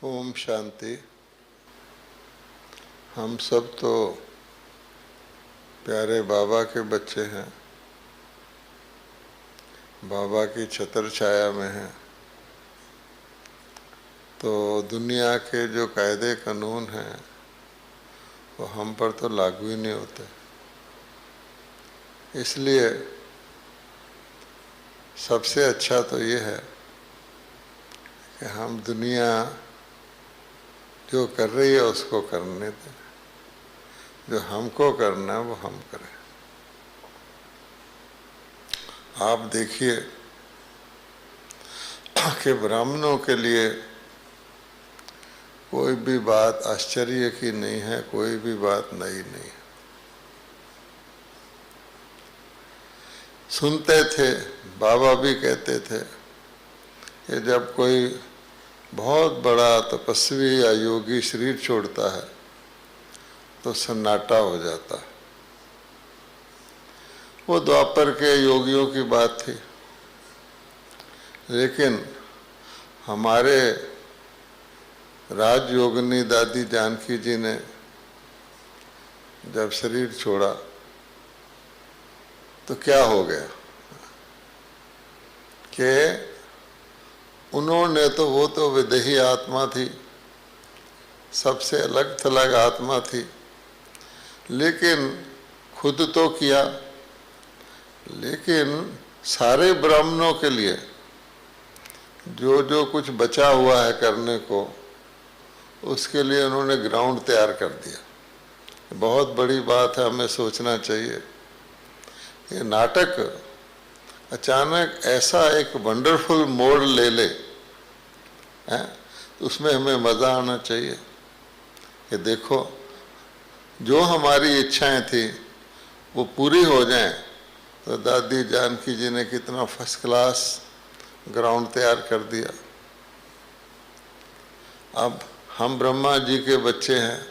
ओम शांति। हम सब तो प्यारे बाबा के बच्चे हैं, बाबा की छत्र छाया में हैं, तो दुनिया के जो कायदे कानून हैं वो हम पर तो लागू ही नहीं होते। इसलिए सबसे अच्छा तो ये है कि हम दुनिया जो कर रही है उसको करने दें, जो हमको करना है वो हम करें। आप देखिए कि ब्राह्मणों के लिए कोई भी बात आश्चर्य की नहीं है, कोई भी बात नई नहीं है। सुनते थे, बाबा भी कहते थे कि जब कोई बहुत बड़ा तपस्वी या योगी शरीर छोड़ता है तो सन्नाटा हो जाता है। वो द्वापर के योगियों की बात थी, लेकिन हमारे राजयोगिनी दादी जानकी जी ने जब शरीर छोड़ा तो क्या हो गया कि उन्होंने तो वो तो विदेही आत्मा थी, सबसे अलग थलग आत्मा थी, लेकिन खुद तो किया, लेकिन सारे ब्राह्मणों के लिए जो जो कुछ बचा हुआ है करने को, उसके लिए उन्होंने ग्राउंड तैयार कर दिया। बहुत बड़ी बात है, हमें सोचना चाहिए। ये नाटक अचानक ऐसा एक वंडरफुल मोड़ ले ले, तो उसमें हमें मज़ा आना चाहिए कि देखो जो हमारी इच्छाएं थी वो पूरी हो जाएं। तो दादी जानकी जी ने कितना फर्स्ट क्लास ग्राउंड तैयार कर दिया। अब हम ब्रह्मा जी के बच्चे हैं।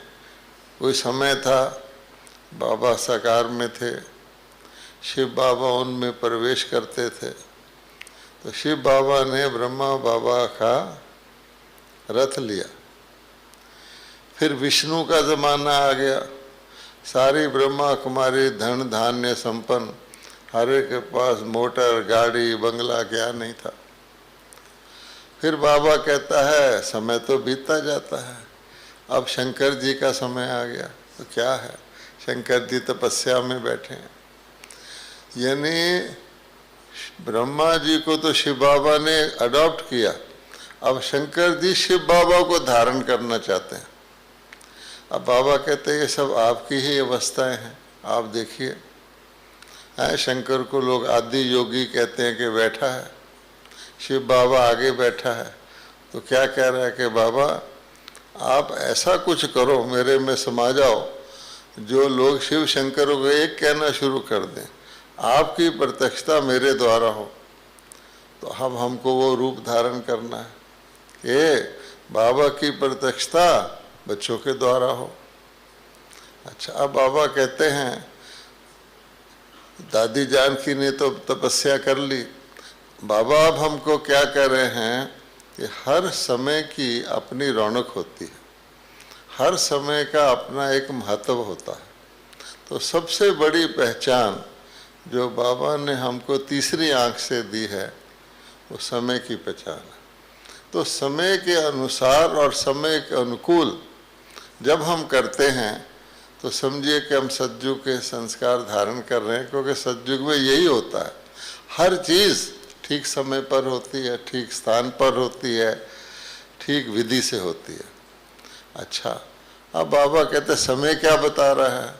कोई समय था बाबा साकार में थे, शिव बाबा उनमें प्रवेश करते थे, तो शिव बाबा ने ब्रह्मा बाबा का रथ लिया। फिर विष्णु का ज़माना आ गया, सारी ब्रह्मा कुमारी धन धान्य संपन्न, हर एक के पास मोटर गाड़ी बंगला क्या नहीं था। फिर बाबा कहता है समय तो बीतता जाता है, अब शंकर जी का समय आ गया। तो क्या है, शंकर जी तपस्या में बैठे हैं। यानी ब्रह्मा जी को तो शिव बाबा ने अडॉप्ट किया, अब शंकर जी शिव बाबा को धारण करना चाहते हैं। अब बाबा कहते हैं ये सब आपकी ही अवस्थाएं हैं, आप देखिए। शंकर को लोग आदि योगी कहते हैं कि बैठा है, शिव बाबा आगे बैठा है। तो क्या कह रहा है कि बाबा आप ऐसा कुछ करो, मेरे में समा जाओ, जो लोग शिव शंकर को एक कहना शुरू कर दें, आपकी प्रत्यक्षता मेरे द्वारा हो। तो अब हमको वो रूप धारण करना है कि बाबा की प्रत्यक्षता बच्चों के द्वारा हो। अच्छा, अब बाबा कहते हैं दादी जानकी ने तो तपस्या कर ली, बाबा अब हमको क्या कह रहे हैं कि हर समय की अपनी रौनक होती है, हर समय का अपना एक महत्व होता है। तो सबसे बड़ी पहचान जो बाबा ने हमको तीसरी आंख से दी है वो समय की पहचान है। तो समय के अनुसार और समय के अनुकूल जब हम करते हैं तो समझिए कि हम सतयुग के संस्कार धारण कर रहे हैं, क्योंकि सतयुग में यही होता है, हर चीज़ ठीक समय पर होती है, ठीक स्थान पर होती है, ठीक विधि से होती है। अच्छा, अब बाबा कहते समय क्या बता रहा है,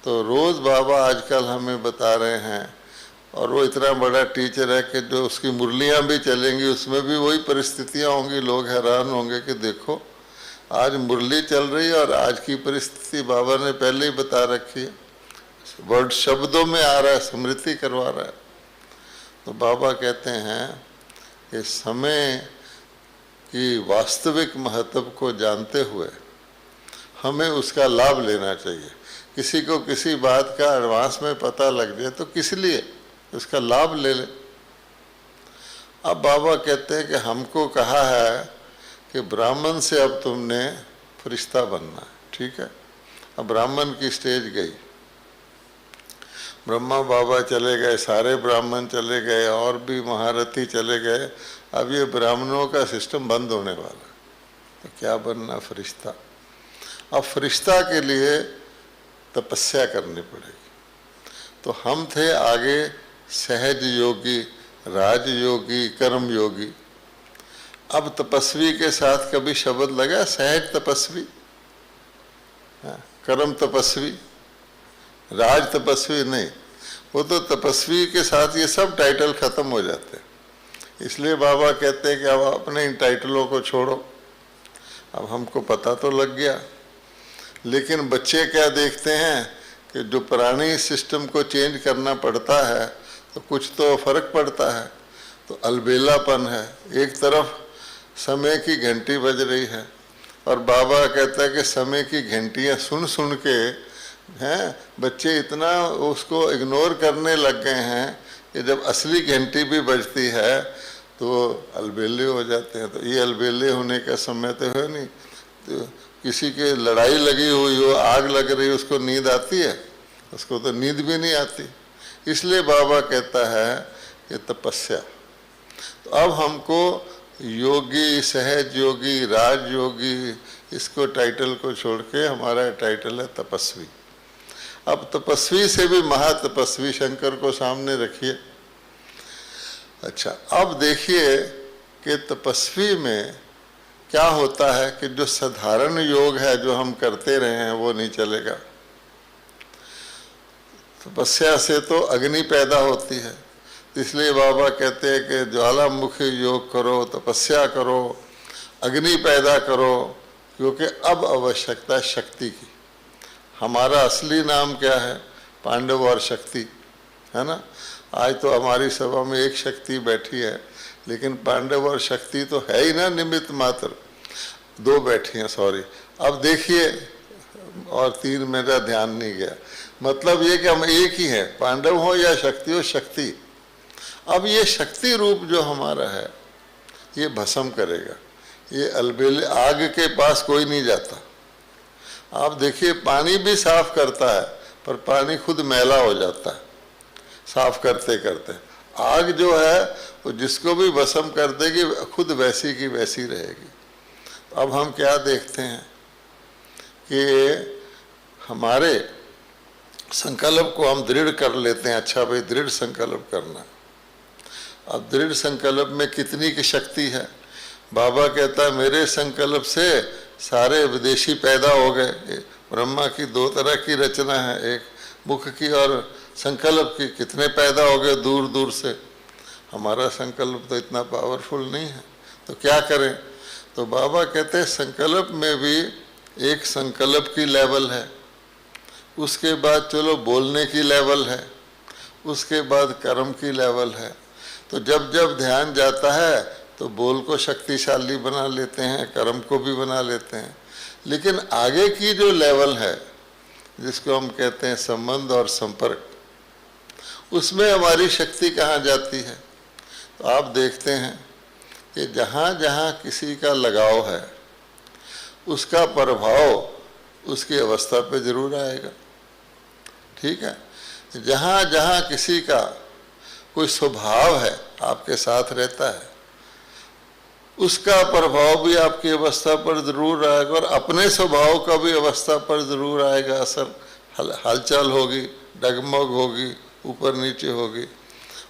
तो रोज़ बाबा आजकल हमें बता रहे हैं, और वो इतना बड़ा टीचर है कि जो उसकी मुरलियाँ भी चलेंगी उसमें भी वही परिस्थितियाँ होंगी। लोग हैरान होंगे कि देखो आज मुरली चल रही है और आज की परिस्थिति बाबा ने पहले ही बता रखी है, वर्ड शब्दों में आ रहा है, स्मृति करवा रहा है। तो बाबा कहते हैं कि समय की वास्तविक महत्व को जानते हुए हमें उसका लाभ लेना चाहिए। किसी को किसी बात का एडवांस में पता लग जाए तो किस लिए, उसका लाभ ले ले। अब बाबा कहते हैं कि हमको कहा है कि ब्राह्मण से अब तुमने फरिश्ता बनना है, ठीक है। अब ब्राह्मण की स्टेज गई, ब्रह्मा बाबा चले गए, सारे ब्राह्मण चले गए, और भी महारथी चले गए। अब ये ब्राह्मणों का सिस्टम बंद होने वाला, तो क्या बनना? फरिश्ता। अब फरिश्ता के लिए तपस्या करनी पड़ेगी। तो हम थे आगे सहज योगी, राजयोगी, कर्म योगी। अब तपस्वी के साथ कभी शब्द लगा? सहज तपस्वी, कर्म तपस्वी, राज तपस्वी नहीं। वो तो तपस्वी के साथ ये सब टाइटल खत्म हो जाते हैं। इसलिए बाबा कहते हैं कि अब अपने इन टाइटलों को छोड़ो। अब हमको पता तो लग गया, लेकिन बच्चे क्या देखते हैं कि जो पुरानी सिस्टम को चेंज करना पड़ता है तो कुछ तो फर्क पड़ता है। तो अलबेलापन है। एक तरफ समय की घंटी बज रही है और बाबा कहता है कि समय की घंटियां सुन सुन के हैं बच्चे इतना उसको इग्नोर करने लग गए हैं कि जब असली घंटी भी बजती है तो अलबेले हो जाते हैं। तो ये अलबेले होने का समय तो है नहीं। तो किसी के लड़ाई लगी हुई हो, आग लग रही, उसको नींद आती है? उसको तो नींद भी नहीं आती। इसलिए बाबा कहता है कि तपस्या। तो अब हमको योगी, सहज योगी, राजयोगी, इसको टाइटल को छोड़ के हमारा टाइटल है तपस्वी। अब तपस्वी से भी महातपस्वी शंकर को सामने रखिए। अच्छा, अब देखिए कि तपस्वी में क्या होता है कि जो साधारण योग है जो हम करते रहे हैं वो नहीं चलेगा। तपस्या से तो अग्नि पैदा होती है, इसलिए बाबा कहते हैं कि ज्वालामुखी योग करो, तपस्या करो, अग्नि पैदा करो, क्योंकि अब आवश्यकता शक्ति की। हमारा असली नाम क्या है? पांडव और शक्ति, है ना। आज तो हमारी सभा में एक शक्ति बैठी है, लेकिन पांडव और शक्ति तो है ही ना, निमित्त मात्र। दो बैठी हैं, सॉरी। अब देखिए, और तीन मेरा ध्यान नहीं गया। मतलब ये कि हम एक ही हैं, पांडव हो या शक्ति हो, शक्ति। अब ये शक्ति रूप जो हमारा है ये भस्म करेगा। ये अलबेले, आग के पास कोई नहीं जाता। आप देखिए, पानी भी साफ करता है पर पानी खुद मैला हो जाता है साफ करते करते। आग जो है वो जिसको भी भस्म कर देगी, खुद वैसी की वैसी रहेगी। अब हम क्या देखते हैं कि हमारे संकल्प को हम दृढ़ कर लेते हैं। अच्छा भाई, दृढ़ संकल्प करना। अब दृढ़ संकल्प में कितनी की शक्ति है? बाबा कहता है मेरे संकल्प से सारे विदेशी पैदा हो गए। ब्रह्मा की दो तरह की रचना है, एक मुख की और संकल्प की। कितने पैदा हो गए दूर दूर से। हमारा संकल्प तो इतना पावरफुल नहीं है, तो क्या करें? तो बाबा कहते हैं संकल्प में भी एक संकल्प की लेवल है, उसके बाद चलो बोलने की लेवल है, उसके बाद कर्म की लेवल है। तो जब जब ध्यान जाता है तो बोल को शक्तिशाली बना लेते हैं, कर्म को भी बना लेते हैं। लेकिन आगे की जो लेवल है जिसको हम कहते हैं संबंध और संपर्क, उसमें हमारी शक्ति कहाँ जाती है? तो आप देखते हैं कि जहाँ जहाँ किसी का लगाव है उसका प्रभाव उसकी अवस्था पे जरूर आएगा, ठीक है। जहाँ जहाँ किसी का कोई स्वभाव है आपके साथ रहता है, उसका प्रभाव भी आपकी अवस्था पर जरूर आएगा, और अपने स्वभाव का भी अवस्था पर जरूर आएगा असर। हलचल होगी, डगमग होगी, ऊपर नीचे होगी,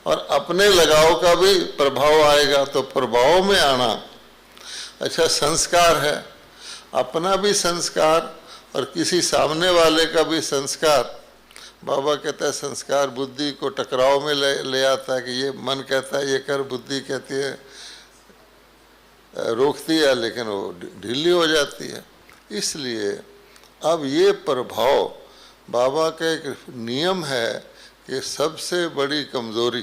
और अपने लगाव का भी प्रभाव आएगा। तो प्रभाव में आना, अच्छा संस्कार है, अपना भी संस्कार और किसी सामने वाले का भी संस्कार। बाबा कहता है संस्कार बुद्धि को टकराव में ले आता है कि ये मन कहता है ये कर, बुद्धि कहती है रोकती है, लेकिन वो ढीली हो जाती है। इसलिए अब ये प्रभाव, बाबा का एक नियम है कि सबसे बड़ी कमज़ोरी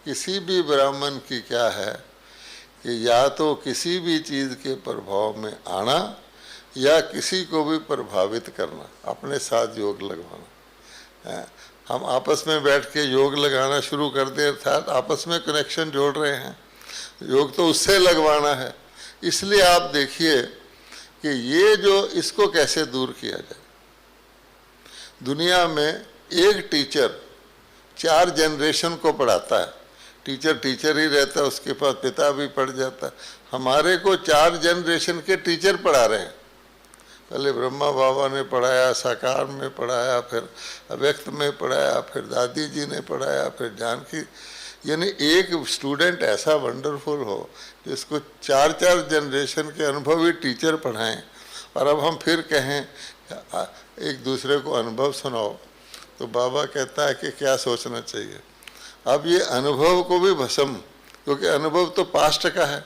किसी भी ब्राह्मण की क्या है कि या तो किसी भी चीज़ के प्रभाव में आना या किसी को भी प्रभावित करना, अपने साथ योग लगवाना। हम आपस में बैठ के योग लगाना शुरू कर दें, अर्थात आपस में कनेक्शन जोड़ रहे हैं। योग तो उससे लगवाना है इसलिए आप देखिए कि ये जो इसको कैसे दूर किया जाए। दुनिया में एक टीचर 4 जनरेशन को पढ़ाता है। टीचर टीचर ही रहता है, उसके पास पिता भी पढ़ जाता है। हमारे को 4 जनरेशन के टीचर पढ़ा रहे हैं। पहले ब्रह्मा बाबा ने पढ़ाया, साकार में पढ़ाया, फिर अव्यक्त में पढ़ाया, फिर दादी जी ने पढ़ाया, फिर जानकी। यानी एक स्टूडेंट ऐसा वंडरफुल हो जिसको 4-4 जनरेशन के अनुभवी टीचर पढ़ाएं, और अब हम फिर कहें एक दूसरे को अनुभव सुनाओ, तो बाबा कहता है कि क्या सोचना चाहिए। अब ये अनुभव को भी भस्म, क्योंकि अनुभव तो पास्ट का है,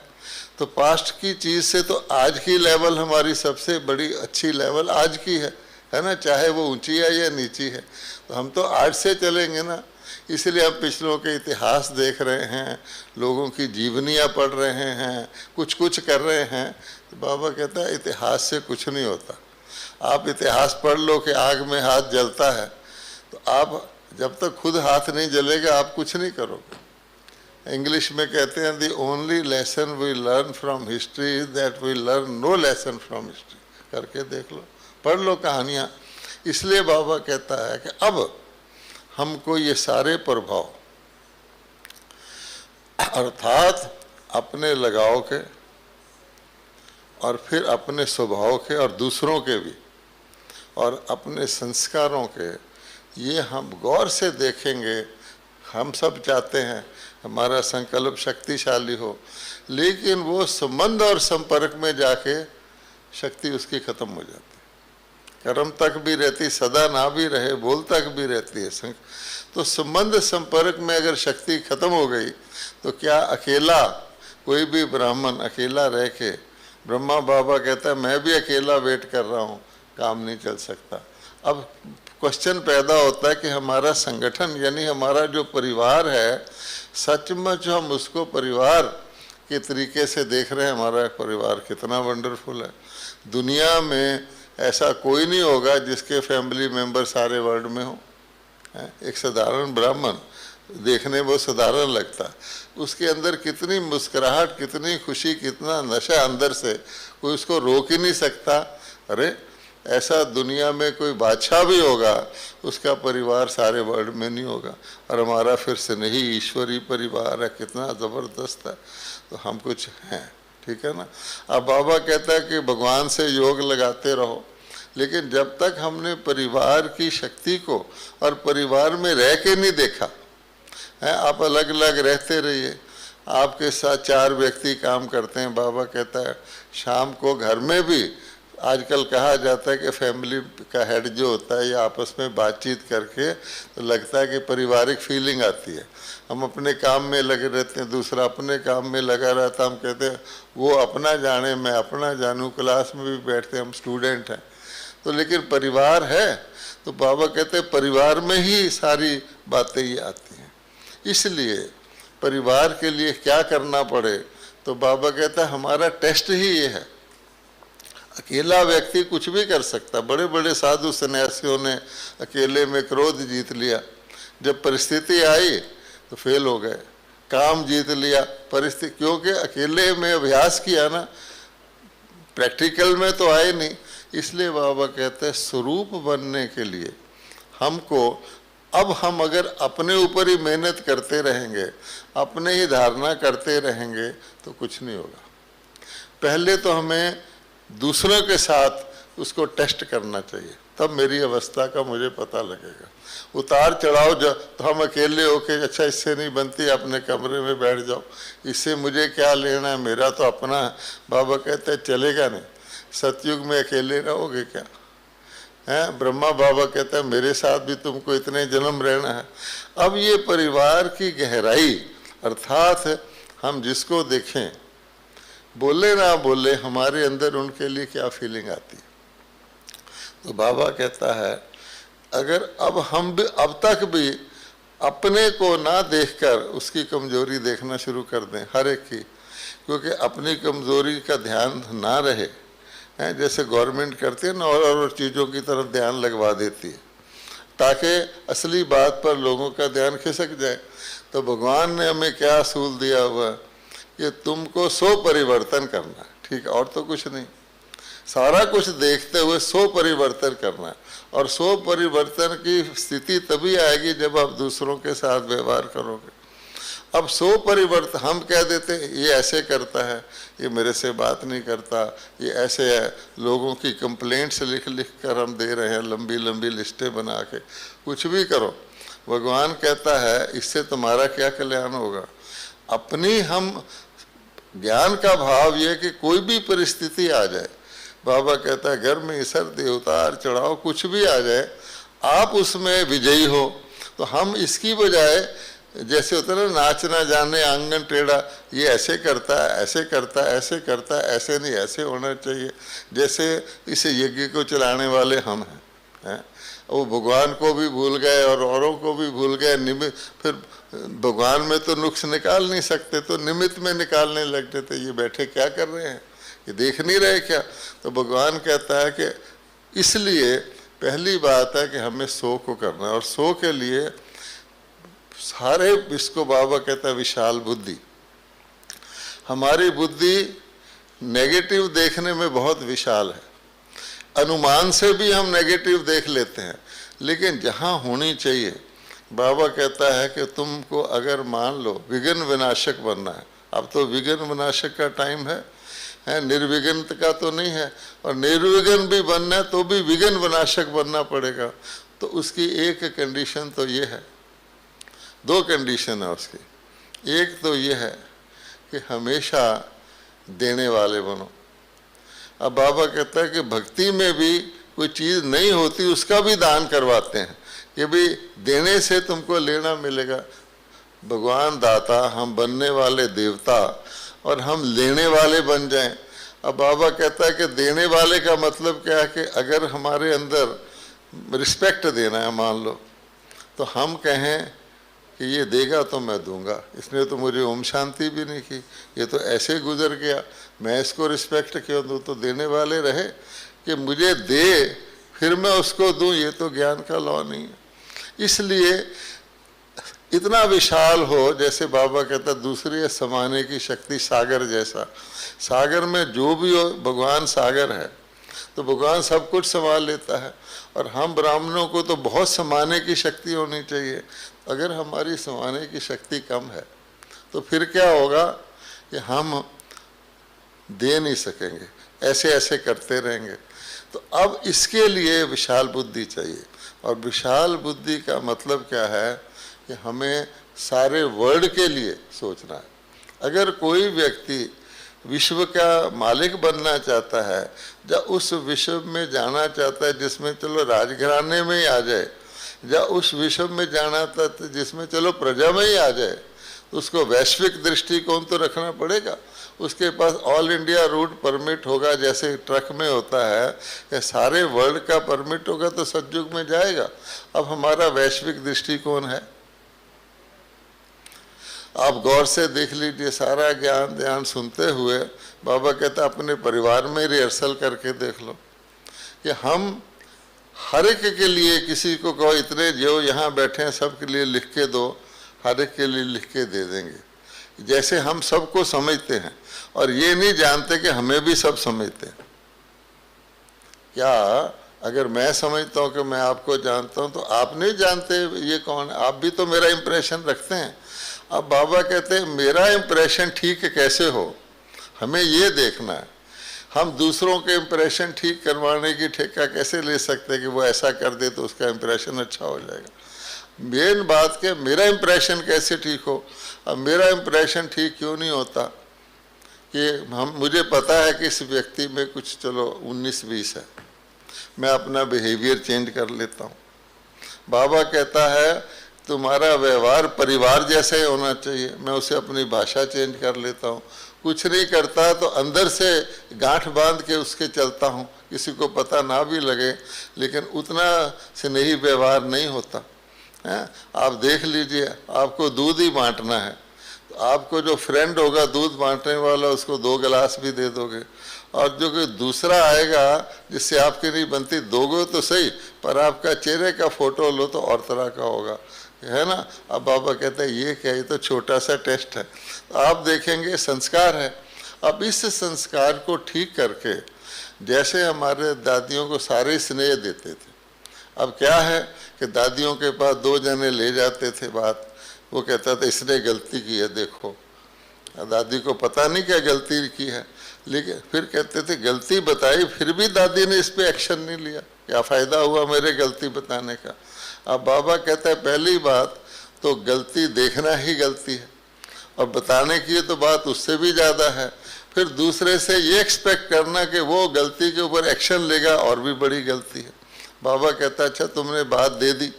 तो पास्ट की चीज़ से तो आज की लेवल हमारी सबसे बड़ी अच्छी लेवल आज की है ना, चाहे वो ऊंची है या नीची है। तो हम तो आज से चलेंगे ना। इसलिए अब पिछलों के इतिहास देख रहे हैं, लोगों की जीवनियाँ पढ़ रहे हैं, कुछ कुछ कर रहे हैं। तो बाबा कहता है इतिहास से कुछ नहीं होता। आप इतिहास पढ़ लो कि आग में हाथ जलता है, तो आप जब तक खुद हाथ नहीं जलेगा आप कुछ नहीं करोगे। इंग्लिश में कहते हैं the only lesson we learn from history is that we learn no lesson from history. करके देख लो, पढ़ लो कहानियाँ। इसलिए बाबा कहता है कि अब हमको ये सारे प्रभाव अर्थात अपने लगाव के और फिर अपने स्वभाव के और दूसरों के भी और अपने संस्कारों के, ये हम गौर से देखेंगे। हम सब चाहते हैं हमारा संकल्प शक्तिशाली हो, लेकिन वो संबंध और संपर्क में जाके शक्ति उसकी खत्म हो जाती है। कर्म तक भी रहती, सदा ना भी रहे, बोल तक भी रहती है। तो संबंध संपर्क में अगर शक्ति खत्म हो गई तो क्या अकेला कोई भी ब्राह्मण अकेला रह के, ब्रह्मा बाबा कहता है मैं भी अकेला वेट कर रहा हूँ, काम नहीं चल सकता। अब क्वेश्चन पैदा होता है कि हमारा संगठन यानी हमारा जो परिवार है, सचमुच हम उसको परिवार के तरीके से देख रहे हैं। हमारा परिवार कितना वंडरफुल है। दुनिया में ऐसा कोई नहीं होगा जिसके फैमिली मेंबर सारे वर्ल्ड में हो। एक साधारण ब्राह्मण देखने वो साधारण लगता, उसके अंदर कितनी मुस्कुराहट, कितनी खुशी, कितना नशा अंदर से, कोई उसको रोक ही नहीं सकता। अरे ऐसा दुनिया में कोई बादशाह भी होगा, उसका परिवार सारे वर्ल्ड में नहीं होगा। और हमारा फिर से नहीं ईश्वरी परिवार है, कितना ज़बरदस्त है। तो हम कुछ हैं, ठीक है ना। अब बाबा कहता है कि भगवान से योग लगाते रहो, लेकिन जब तक हमने परिवार की शक्ति को और परिवार में रह के नहीं देखा है, आप अलग अलग रहते रहिए, आपके साथ 4 व्यक्ति काम करते हैं। बाबा कहता है शाम को घर में भी आजकल कहा जाता है कि फैमिली का हेड जो होता है, ये आपस में बातचीत करके तो लगता है कि पारिवारिक फीलिंग आती है। हम अपने काम में लगे रहते हैं, दूसरा अपने काम में लगा रहता, हम कहते हैं वो अपना जाने मैं अपना जानूँ। क्लास में भी बैठते हैं, हम स्टूडेंट हैं तो, लेकिन परिवार है तो बाबा कहते हैं परिवार में ही सारी बातें ये आती हैं। इसलिए परिवार के लिए क्या करना पड़े, तो बाबा कहता है हमारा टेस्ट ही ये है। अकेला व्यक्ति कुछ भी कर सकता, बड़े बड़े साधु सन्यासियों ने अकेले में क्रोध जीत लिया, जब परिस्थिति आई तो फेल हो गए। काम जीत लिया, परिस्थिति, क्योंकि अकेले में अभ्यास किया ना, प्रैक्टिकल में तो आए नहीं। इसलिए बाबा कहते हैं स्वरूप बनने के लिए हमको, अब हम अगर अपने ऊपर ही मेहनत करते रहेंगे, अपने ही धारणा करते रहेंगे तो कुछ नहीं होगा। पहले तो हमें दूसरों के साथ उसको टेस्ट करना चाहिए, तब मेरी अवस्था का मुझे पता लगेगा। उतार चढ़ाव जब तो हम अकेले होके अच्छा इससे नहीं बनती, अपने कमरे में बैठ जाओ, इससे मुझे क्या लेना है, मेरा तो अपना है। बाबा कहते हैं चलेगा नहीं, सतयुग में अकेले रहोगे क्या हैं। ब्रह्मा बाबा कहते हैं मेरे साथ भी तुमको इतने जन्म रहना है। अब ये परिवार की गहराई, अर्थात हम जिसको देखें, बोले ना बोले, हमारे अंदर उनके लिए क्या फीलिंग आती है। तो बाबा कहता है अगर अब हम भी अब तक भी अपने को ना देखकर उसकी कमजोरी देखना शुरू कर दें हर एक की, क्योंकि अपनी कमजोरी का ध्यान ना रहे हैं, जैसे गवर्नमेंट करती है ना, और चीज़ों की तरफ ध्यान लगवा देती है ताकि असली बात पर लोगों का ध्यान खिसक जाए। तो भगवान ने हमें क्या असूल दिया हुआ कि तुमको 100 परिवर्तन करना है, ठीक, और तो कुछ नहीं। सारा कुछ देखते हुए सो परिवर्तन करना है, और सो परिवर्तन की स्थिति तभी आएगी जब आप दूसरों के साथ व्यवहार करोगे। अब सो परिवर्तन हम कह देते हैं ये ऐसे करता है, ये मेरे से बात नहीं करता, ये ऐसे है, लोगों की कंप्लेंट्स लिख लिख कर हम दे रहे हैं, लंबी लंबी लिस्टें बना के। कुछ भी करो, भगवान कहता है इससे तुम्हारा क्या कल्याण होगा। अपनी हम ज्ञान का भाव ये कि कोई भी परिस्थिति आ जाए, बाबा कहता है गर्मी सर्दी उतार चढ़ाव कुछ भी आ जाए, आप उसमें विजयी हो। तो हम इसकी बजाय जैसे होता है ना, नाच ना जाने आंगन टेढ़ा, ये ऐसे करता है, ऐसे करता है, ऐसे करता है, ऐसे नहीं ऐसे होना चाहिए, जैसे इस यज्ञ को चलाने वाले हम हैं। वो भगवान को भी भूल गए और औरों को भी भूल गए। निमित्त, फिर भगवान में तो नुक्स निकाल नहीं सकते, तो निमित्त में निकालने लग जाते, ये बैठे क्या कर रहे हैं, ये देख नहीं रहे क्या। तो भगवान कहता है कि इसलिए पहली बात है कि हमें सो को करना है, और सो के लिए सारे, इसको बाबा कहता है विशाल बुद्धि। हमारी बुद्धि नेगेटिव देखने में बहुत विशाल है, अनुमान से भी हम नेगेटिव देख लेते हैं, लेकिन जहाँ होनी चाहिए, बाबा कहता है कि तुमको अगर मान लो विघ्न विनाशक बनना है, अब तो विघ्न विनाशक का टाइम है, निर्विघ्न का तो नहीं है, और निर्विघ्न भी बनना है तो भी विघ्न विनाशक बनना पड़ेगा। तो उसकी एक कंडीशन तो ये है, दो कंडीशन है उसकी। एक तो ये है कि हमेशा देने वाले बनो। अब बाबा कहता है कि भक्ति में भी कोई चीज़ नहीं होती, उसका भी दान करवाते हैं कि भाई देने से तुमको लेना मिलेगा। भगवान दाता, हम बनने वाले देवता, और हम लेने वाले बन जाएं। अब बाबा कहता है कि देने वाले का मतलब क्या है कि अगर हमारे अंदर रिस्पेक्ट देना है, मान लो, तो हम कहें कि ये देगा तो मैं दूंगा, इसने तो मुझे ओम शांति भी नहीं की, ये तो ऐसे गुजर गया, मैं इसको रिस्पेक्ट क्यों दूँ। तो देने वाले रहे कि मुझे दे फिर मैं उसको दूँ, ये तो ज्ञान का लॉ नहीं है। इसलिए इतना विशाल हो, जैसे बाबा कहता दूसरी समाने की शक्ति सागर जैसा। सागर में जो भी हो, भगवान सागर है, तो भगवान सब कुछ संभाल लेता है। और हम ब्राह्मणों को तो बहुत समाने की शक्ति होनी चाहिए। अगर हमारी समाने की शक्ति कम है तो फिर क्या होगा कि हम दे नहीं सकेंगे, ऐसे ऐसे करते रहेंगे। तो अब इसके लिए विशाल बुद्धि चाहिए, और विशाल बुद्धि का मतलब क्या है कि हमें सारे वर्ल्ड के लिए सोचना है। अगर कोई व्यक्ति विश्व का मालिक बनना चाहता है, या उस विश्व में जाना चाहता है जिसमें चलो राजघराने में ही आ जाए, या उस विश्व में जाना चाहता है जिसमें चलो प्रजा में ही आ जाए, तो उसको वैश्विक दृष्टिकोण तो रखना पड़ेगा। उसके पास ऑल इंडिया रूट परमिट होगा, जैसे ट्रक में होता है, या सारे वर्ल्ड का परमिट होगा तो सतयुग में जाएगा। अब हमारा वैश्विक दृष्टिकोण है, आप गौर से देख लीजिए। सारा ज्ञान ध्यान सुनते हुए बाबा कहता अपने परिवार में रिहर्सल करके देख लो कि हम हर एक के लिए, किसी को कहो इतने जो यहाँ बैठे हैं सबके लिए लिख के दो, हर एक के लिए लिख के दे देंगे, जैसे हम सबको समझते हैं, और ये नहीं जानते कि हमें भी सब समझते हैं। क्या अगर मैं समझता हूँ कि मैं आपको जानता हूँ, तो आप नहीं जानते ये कौन है, आप भी तो मेरा इम्प्रेशन रखते हैं। अब बाबा कहते हैं मेरा इम्प्रेशन ठीक कैसे हो, हमें ये देखना है। हम दूसरों के इम्प्रेशन ठीक करवाने की ठेका कैसे ले सकते हैं कि वो ऐसा कर दे तो उसका इम्प्रेशन अच्छा हो जाएगा। मेन बात कि मेरा इम्प्रेशन कैसे ठीक हो। अब मेरा इम्प्रेशन ठीक क्यों नहीं होता कि मुझे पता है कि इस व्यक्ति में कुछ चलो 19-20 है, मैं अपना बिहेवियर चेंज कर लेता हूँ। बाबा कहता है तुम्हारा व्यवहार परिवार जैसा ही होना चाहिए, मैं उसे अपनी भाषा चेंज कर लेता हूँ। कुछ नहीं करता तो अंदर से गांठ बांध के उसके चलता हूँ, किसी को पता ना भी लगे, लेकिन उतना स्नेही व्यवहार नहीं होता है। आप देख लीजिए, आपको दूध ही बांटना है, तो आपको जो फ्रेंड होगा दूध बांटने वाला, उसको 2 गिलास भी दे दोगे, और जो कोई दूसरा आएगा जिससे आपकी नहीं बनती, दोगे तो सही, पर आपका चेहरे का फोटो लो तो और तरह का होगा, है ना। अब बाबा कहते हैं ये क्या, ये तो छोटा सा टेस्ट है। तो आप देखेंगे संस्कार है। अब इस संस्कार को ठीक करके, जैसे हमारे दादियों को सारे स्नेह देते थे, अब क्या है कि दादियों के पास 2 जने ले जाते थे बात, वो कहता था इसने गलती की है देखो, दादी को पता नहीं क्या गलती की है, लेकिन फिर कहते थे गलती बताई, फिर भी दादी ने इस पे एक्शन नहीं लिया, क्या फ़ायदा हुआ मेरे गलती बताने का। अब बाबा कहता है पहली बात तो गलती देखना ही गलती है, और बताने की तो बात उससे भी ज़्यादा है। फिर दूसरे से ये एक्सपेक्ट करना कि वो गलती के ऊपर एक्शन लेगा, और भी बड़ी गलती है। बाबा कहता अच्छा तुमने बात दे दी,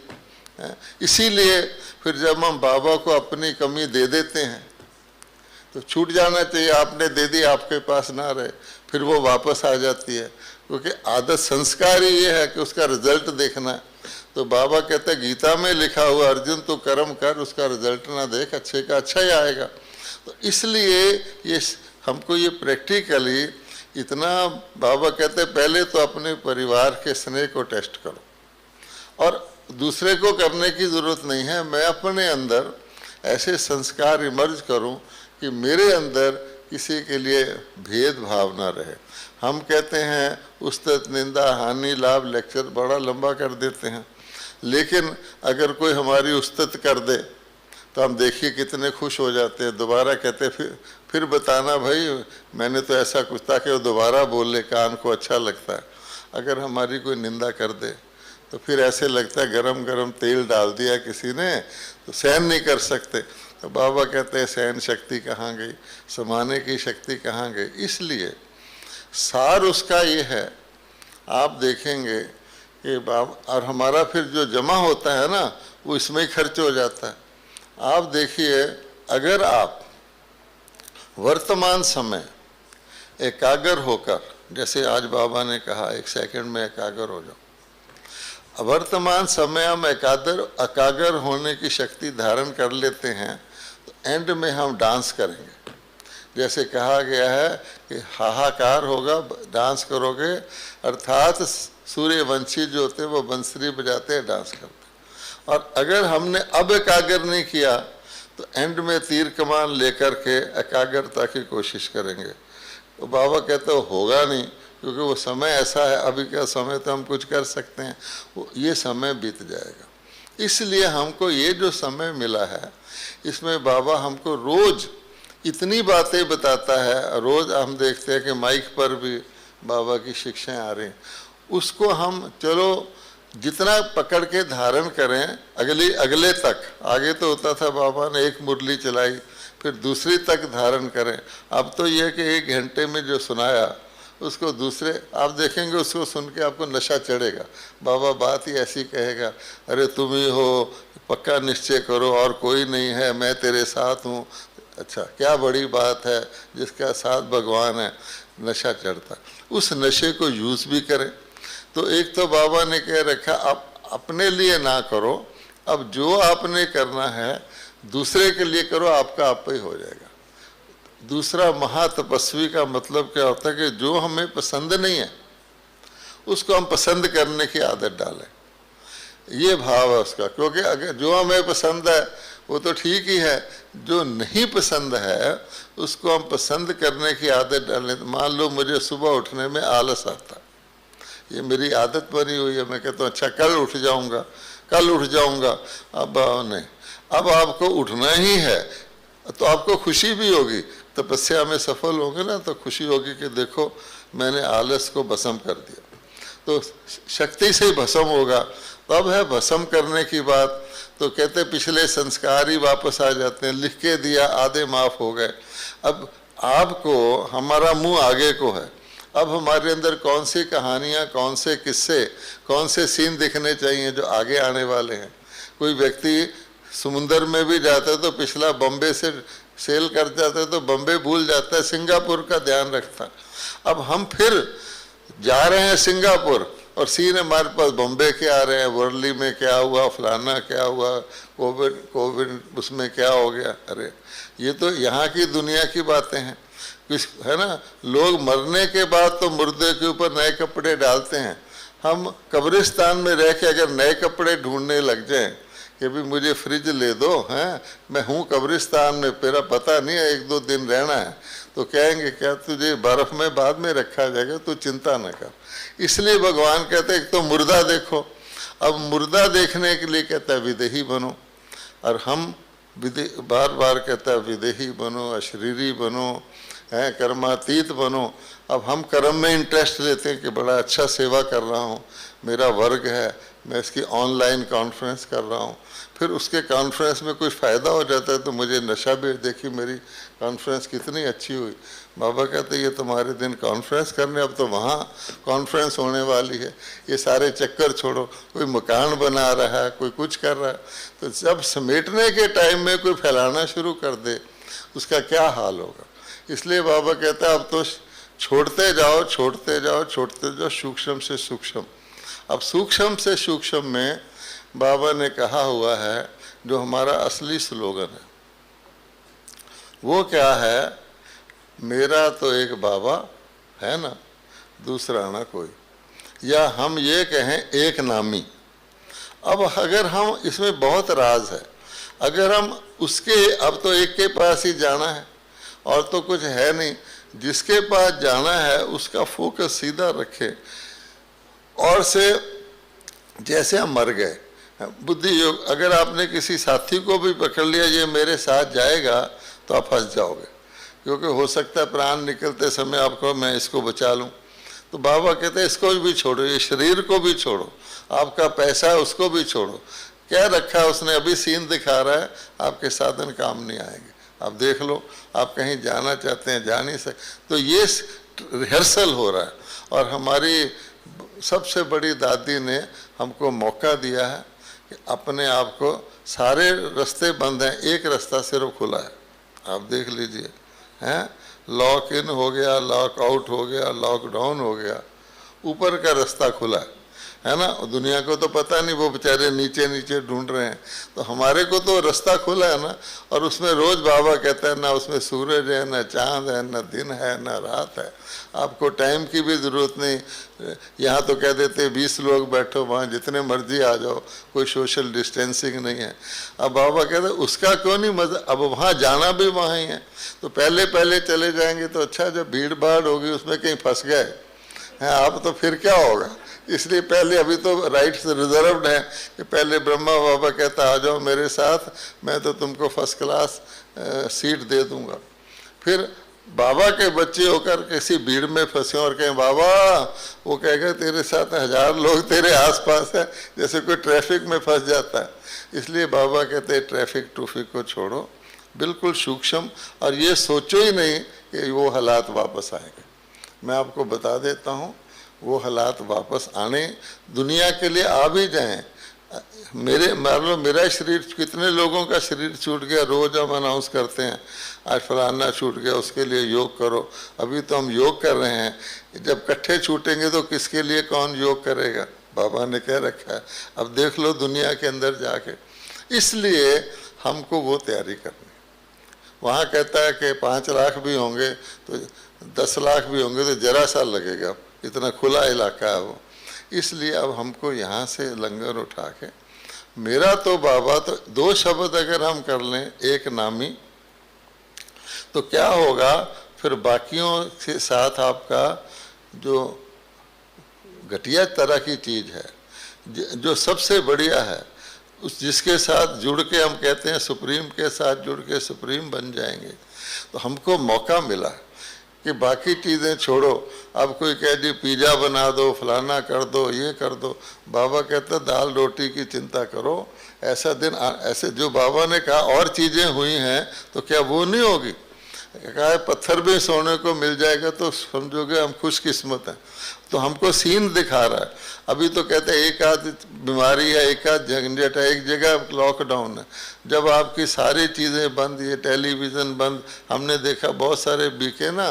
इसीलिए फिर जब हम बाबा को अपनी कमी दे देते हैं तो छूट जाना चाहिए, आपने दे दी आपके पास ना रहे, फिर वो वापस आ जाती है, क्योंकि आदत संस्कार ही ये है कि उसका रिजल्ट देखना है। तो बाबा कहते हैं गीता में लिखा हुआ अर्जुन तो कर्म कर, उसका रिजल्ट ना देख, अच्छे का अच्छा ही आएगा। तो इसलिए ये हमको ये प्रैक्टिकली इतना, बाबा कहते हैं पहले तो अपने परिवार के स्नेह को टेस्ट करो, और दूसरे को करने की ज़रूरत नहीं है। मैं अपने अंदर ऐसे संस्कार इमर्ज करूं कि मेरे अंदर किसी के लिए भेदभाव ना रहे। हम कहते हैं उस्तत, निंदा, हानि, लाभ, लेक्चर बड़ा लंबा कर देते हैं, लेकिन अगर कोई हमारी उस्तत कर दे तो हम देखिए कितने खुश हो जाते हैं, दोबारा कहते फिर बताना भाई मैंने तो ऐसा कुछ, ताकि वो दोबारा बोले, कान को अच्छा लगता है। अगर हमारी कोई निंदा कर दे तो फिर ऐसे लगता है गरम गरम तेल डाल दिया किसी ने, तो सहन नहीं कर सकते। तो बाबा कहते हैं सहन शक्ति कहाँ गई, समाने की शक्ति कहाँ गई। इसलिए सार उसका ये है, आप देखेंगे कि बाबा, और हमारा फिर जो जमा होता है ना वो इसमें ही खर्च हो जाता है। आप देखिए अगर आप वर्तमान समय एकाग्र होकर, जैसे आज बाबा ने कहा 1 सेकंड में एकाग्र हो जाओ, वर्तमान समय हम एकाग्र होने की शक्ति धारण कर लेते हैं तो एंड में हम डांस करेंगे। जैसे कहा गया है कि हाहाकार होगा, डांस करोगे, अर्थात सूर्यवंशी जो होते हैं वो बंसरी बजाते हैं, डांस करते हैं। और अगर हमने अब एकाग्र नहीं किया तो एंड में तीर कमान लेकर के एकाग्रता की कोशिश करेंगे, तो बाबा कहते होगा नहीं, क्योंकि वो समय ऐसा है, अभी का समय तो हम कुछ कर सकते हैं, वो ये समय बीत जाएगा। इसलिए हमको ये जो समय मिला है इसमें बाबा हमको रोज़ इतनी बातें बताता है। रोज़ हम देखते हैं कि माइक पर भी बाबा की शिक्षाएं आ रही हैं, उसको हम चलो जितना पकड़ के धारण करें अगले तक। आगे तो होता था बाबा ने एक मुरली चलाई फिर दूसरी तक धारण करें, अब तो ये कि 1 घंटे में जो सुनाया उसको दूसरे आप देखेंगे, उसको सुन के आपको नशा चढ़ेगा। बाबा बात ही ऐसी कहेगा, अरे तुम ही हो, पक्का निश्चय करो और कोई नहीं है, मैं तेरे साथ हूँ। अच्छा क्या बड़ी बात है, जिसका साथ भगवान है, नशा चढ़ता। उस नशे को यूज़ भी करें। तो एक तो बाबा ने कह रखा आप अपने लिए ना करो, अब जो आपने करना है दूसरे के लिए करो, आपका आप ही हो जाएगा। दूसरा महातपस्वी का मतलब क्या होता है कि जो हमें पसंद नहीं है उसको हम पसंद करने की आदत डालें, ये भाव है उसका। क्योंकि अगर जो हमें पसंद है वो तो ठीक ही है, जो नहीं पसंद है उसको हम पसंद करने की आदत डालें। मान लो मुझे सुबह उठने में आलस आता, ये मेरी आदत बनी हुई है, मैं कहता हूँ अच्छा कल उठ जाऊँगा, अब नहीं, अब आपको उठना ही है तो आपको खुशी भी होगी, तपस्या में सफल होंगे ना तो खुशी होगी कि देखो मैंने आलस को भस्म कर दिया। तो शक्ति से ही भस्म होगा। तब है भस्म करने की बात, तो कहते पिछले संस्कार ही वापस आ जाते हैं, लिख के दिया आधे माफ़ हो गए। अब आपको हमारा मुंह आगे को है, अब हमारे अंदर कौन सी कहानियाँ, कौन से किस्से, कौन से सीन दिखने चाहिए जो आगे आने वाले हैं। कोई व्यक्ति समुंदर में भी जाता है तो पिछला बम्बे से सेल कर जाता है तो बम्बे भूल जाता है, सिंगापुर का ध्यान रखता। अब हम फिर जा रहे हैं सिंगापुर और सीन हमारे पास बम्बे के आ रहे हैं, वर्ली में क्या हुआ, फलाना क्या हुआ, कोविड उसमें क्या हो गया। अरे ये तो यहाँ की दुनिया की बातें हैं, किस है ना। लोग मरने के बाद तो मुर्दे के ऊपर नए कपड़े डालते हैं, हम कब्रिस्तान में रह के अगर नए कपड़े ढूंढने लग जाएं कि भी मुझे फ्रिज ले दो, हैं मैं हूँ कब्रिस्तान में, मेरा पता नहीं है 1-2 दिन रहना है, तो कहेंगे क्या तुझे बर्फ में बाद में रखा जाएगा, तू चिंता न कर। इसलिए भगवान कहते हैं एक तो मुर्दा देखो, अब मुर्दा देखने के लिए कहता है विदेही बनो, और हम बार बार कहता है विदेही बनो, अशरीरी बनो, हैं कर्मातीत बनो। अब हम कर्म में इंटरेस्ट लेते हैं कि बड़ा अच्छा सेवा कर रहा हूँ, मेरा वर्ग है, मैं इसकी ऑनलाइन कॉन्फ्रेंस कर रहा हूँ, फिर उसके कॉन्फ्रेंस में कुछ फ़ायदा हो जाता है तो मुझे नशा भी, देखी मेरी कॉन्फ्रेंस कितनी अच्छी हुई। बाबा कहते ये तुम्हारे दिन कॉन्फ्रेंस करने, अब तो वहाँ कॉन्फ्रेंस होने वाली है, ये सारे चक्कर छोड़ो। कोई मकान बना रहा है, कोई कुछ कर रहा है, तो जब समेटने के टाइम में कोई फैलाना शुरू कर दे उसका क्या हाल होगा। इसलिए बाबा कहता है अब तो छोड़ते जाओ, छोड़ते जाओ, छोड़ते जाओ, सूक्ष्म से सूक्ष्म। अब सूक्ष्म से सूक्ष्म में बाबा ने कहा हुआ है जो हमारा असली स्लोगन है, वो क्या है, मेरा तो एक बाबा है ना, दूसरा ना कोई, या हम ये कहें एक नामी। अब अगर हम, इसमें बहुत राज है, अगर हम उसके, अब तो एक के पास ही जाना है और तो कुछ है नहीं, जिसके पास जाना है उसका फोकस सीधा रखे, और से जैसे हम मर गए बुद्धि योग, अगर आपने किसी साथी को भी पकड़ लिया ये मेरे साथ जाएगा तो आप फंस जाओगे, क्योंकि हो सकता है प्राण निकलते समय आपको मैं इसको बचा लूँ। तो बाबा कहते हैं इसको भी छोड़ो, ये शरीर को भी छोड़ो, आपका पैसा है उसको भी छोड़ो। क्या रखा है उसने, अभी सीन दिखा रहा है, आपके साधन काम नहीं आएंगे। आप देख लो, आप कहीं जाना चाहते हैं जा नहीं सकते, तो ये रिहर्सल हो रहा है। और हमारी सबसे बड़ी दादी ने हमको मौका दिया है कि अपने आप को, सारे रास्ते बंद हैं, एक रास्ता सिर्फ खुला है, आप देख लीजिए, हैं, लॉक इन हो गया, लॉक आउट हो गया, लॉकडाउन हो गया, ऊपर का रास्ता खुला है ना। दुनिया को तो पता नहीं, वो बेचारे नीचे नीचे ढूंढ रहे हैं, तो हमारे को तो रास्ता खुला है ना। और उसमें रोज़ बाबा कहता है ना उसमें सूरज है, ना चांद है, ना दिन है, ना रात है, आपको टाइम की भी ज़रूरत नहीं। यहाँ तो कह देते 20 लोग बैठो, वहाँ जितने मर्जी आ जाओ, कोई सोशल डिस्टेंसिंग नहीं है। अब बाबा कहते हैं उसका क्यों नहीं मज़ा, अब वहाँ जाना भी वहाँ ही है, तो पहले पहले चले जाएंगे तो अच्छा, जब भीड़ भाड़ होगी उसमें कहीं फंस गए हैं आप तो फिर क्या होगा। इसलिए पहले, अभी तो राइट्स रिजर्व्ड हैं कि पहले ब्रह्मा बाबा कहता आ जाओ मेरे साथ, मैं तो तुमको फर्स्ट क्लास सीट दे दूंगा। फिर बाबा के बच्चे होकर किसी भीड़ में फंसे और कहें बाबा, वो कहेगा तेरे साथ 1000 लोग तेरे आसपास है, जैसे कोई ट्रैफिक में फंस जाता है। इसलिए बाबा कहते हैं ट्रैफिक ट्रूफिक को छोड़ो, बिल्कुल सूक्ष्म, और ये सोचो ही नहीं कि वो हालात वापस आएंगे। मैं आपको बता देता हूँ, वो हालात वापस आने दुनिया के लिए आ भी जाएं। मेरे, मान लो मेरा शरीर, कितने लोगों का शरीर छूट गया, रोज़ हम अनाउंस करते हैं आज फलाना छूट गया, उसके लिए योग करो। अभी तो हम योग कर रहे हैं, जब इकट्ठे छूटेंगे तो किसके लिए कौन योग करेगा, बाबा ने कह रखा है। अब देख लो दुनिया के अंदर जाके, इसलिए हमको वो तैयारी करनी। वहाँ कहता है कि 5 लाख भी होंगे तो 10 लाख भी होंगे तो जरा सा लगेगा, इतना खुला इलाका है वो। इसलिए अब हमको यहाँ से लंगर उठा के, मेरा तो बाबा, तो 2 शब्द अगर हम कर लें, एक नामी, तो क्या होगा फिर बाकियों के साथ आपका जो घटिया तरह की चीज़ है, जो सबसे बढ़िया है, उस जिसके साथ जुड़ के हम कहते हैं सुप्रीम के साथ जुड़ के सुप्रीम बन जाएंगे। तो हमको मौका मिला कि बाकी चीज़ें छोड़ो। अब कोई कह दी पिज़्ज़ा बना दो, फलाना कर दो, ये कर दो, बाबा कहता दाल रोटी की चिंता करो। ऐसा दिन ऐसे जो बाबा ने कहा और चीज़ें हुई हैं तो क्या वो नहीं होगी। कहा है पत्थर भी सोने को मिल जाएगा तो समझोगे हम खुशकिस्मत हैं। तो हमको सीन दिखा रहा है। अभी तो कहते हैं एक आध बीमारी है, एक आध झंझट है, एक जगह लॉकडाउन है। जब आपकी सारी चीज़ें बंद, ये टेलीविज़न बंद, हमने देखा बहुत सारे बीके ना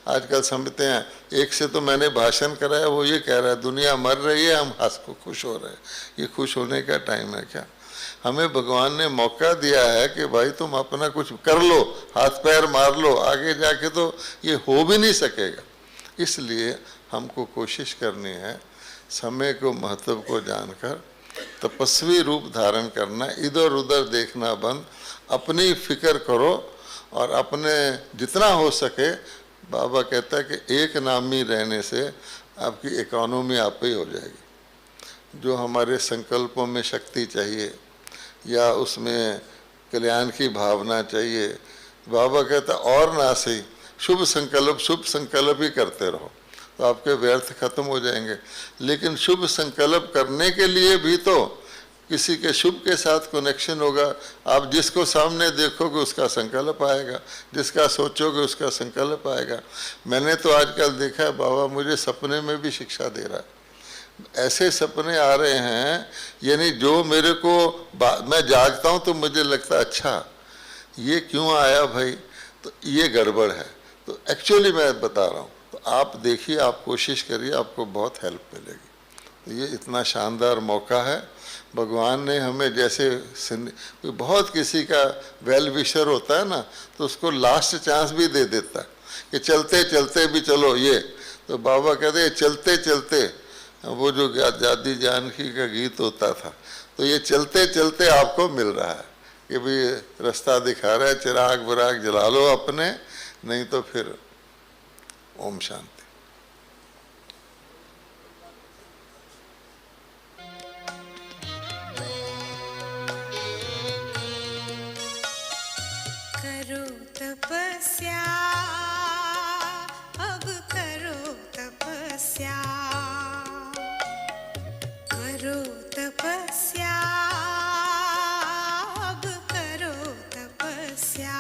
आजकल समझते हैं। एक से तो मैंने भाषण कराया, वो ये कह रहा है दुनिया मर रही है, हम हंस को खुश हो रहे हैं। ये खुश होने का टाइम है क्या? हमें भगवान ने मौका दिया है कि भाई तुम अपना कुछ कर लो, हाथ पैर मार लो, आगे जाके तो ये हो भी नहीं सकेगा। इसलिए हमको कोशिश करनी है समय को, महत्व को जानकर तपस्वी रूप धारण करना, इधर उधर देखना बंद, अपनी फिक्र करो और अपने जितना हो सके, बाबा कहता है कि एक नामी रहने से आपकी इकोनॉमी आप ही हो जाएगी। जो हमारे संकल्पों में शक्ति चाहिए या उसमें कल्याण की भावना चाहिए, बाबा कहता और ना सही शुभ संकल्प ही करते रहो तो आपके व्यर्थ खत्म हो जाएंगे। लेकिन शुभ संकल्प करने के लिए भी तो किसी के शुभ के साथ कनेक्शन होगा। आप जिसको सामने देखोगे उसका संकल्प आएगा, जिसका सोचोगे उसका संकल्प आएगा। मैंने तो आजकल देखा है, बाबा मुझे सपने में भी शिक्षा दे रहा है। ऐसे सपने आ रहे हैं, यानी जो मेरे को मैं जागता हूँ तो मुझे लगता है अच्छा ये क्यों आया भाई, तो ये गड़बड़ है। तो एक्चुअली मैं बता रहा हूँ, तो आप देखिए, आप कोशिश करिए, आपको बहुत हेल्प मिलेगी। तो ये इतना शानदार मौका है। भगवान ने हमें जैसे बहुत किसी का वेल विशर होता है ना, तो उसको लास्ट चांस भी दे देता है कि चलते चलते भी चलो ये। तो बाबा कहते हैं चलते चलते, वो जो दादी जानकी का गीत होता था, तो ये चलते चलते आपको मिल रहा है कि भाई रास्ता दिखा रहा है, चिराग विराग जला लो अपने, नहीं तो फिर ओम शांति। करो तपस्या, अब करो तपस्या, करो तपस्या, अब करो तपस्या।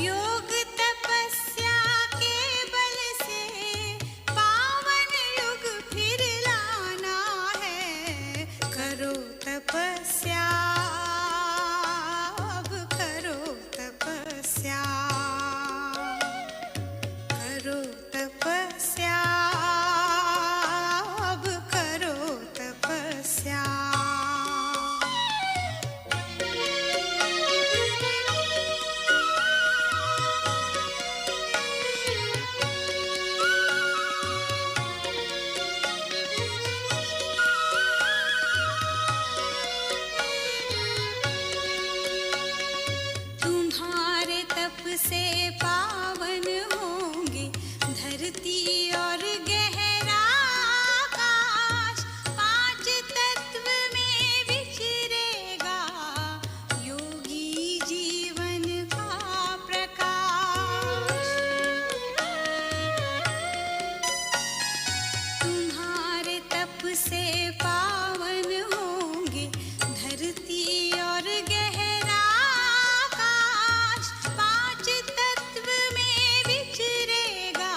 योग तपस्या के बल से पावन युग फिर लाना है। करो तपस्या, अब करो तपस्या, करो तपस्या, अब करो तपस्या। तुम्हारे तप से पावन होंगे धरती और गहरा आकाश। पांच तत्व में विचरेगा योगी जीवन का प्रकाश। तुम्हारे तप से पावन होंगे धरती और गहरा आकाश। पांच तत्व में विचरेगा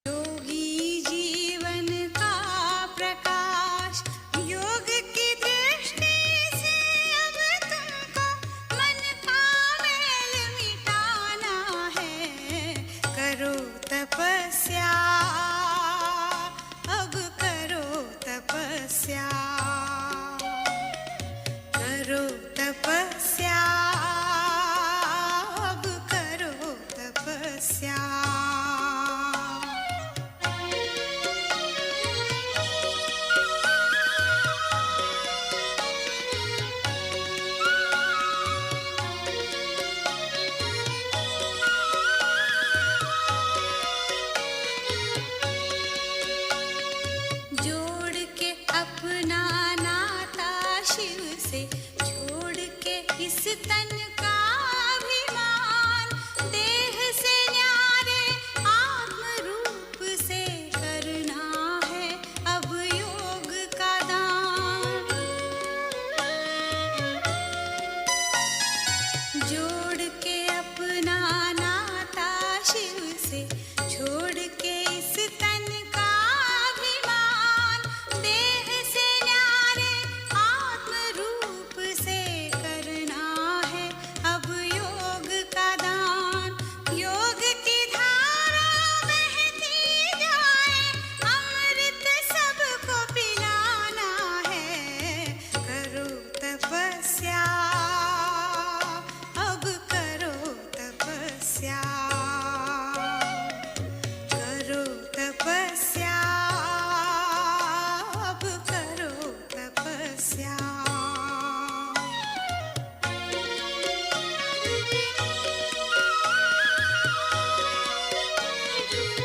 योगी जीवन का प्रकाश। योग की दृष्टि से अब तुमको मन का मैल मिटाना है। करो तपस्या, अब करो तपस्या, करो तपस्या, अब करो तपस्या। जोड़ के अपना नाता शिव से, छोड़ के इस तन का अभिमान। देह से न्यारे आत्म रूप से करना है अब योग का दान। जोड़ के अपना नाता शिव से, छोड़ के इस तन का अभिमान। देह से न्यारे आत्म रूप से करना है अब योग का दान। योग की धारा बहती जाए, अमृत सबको पिलाना है। करो तपस्या, अब करो तपस्या, है।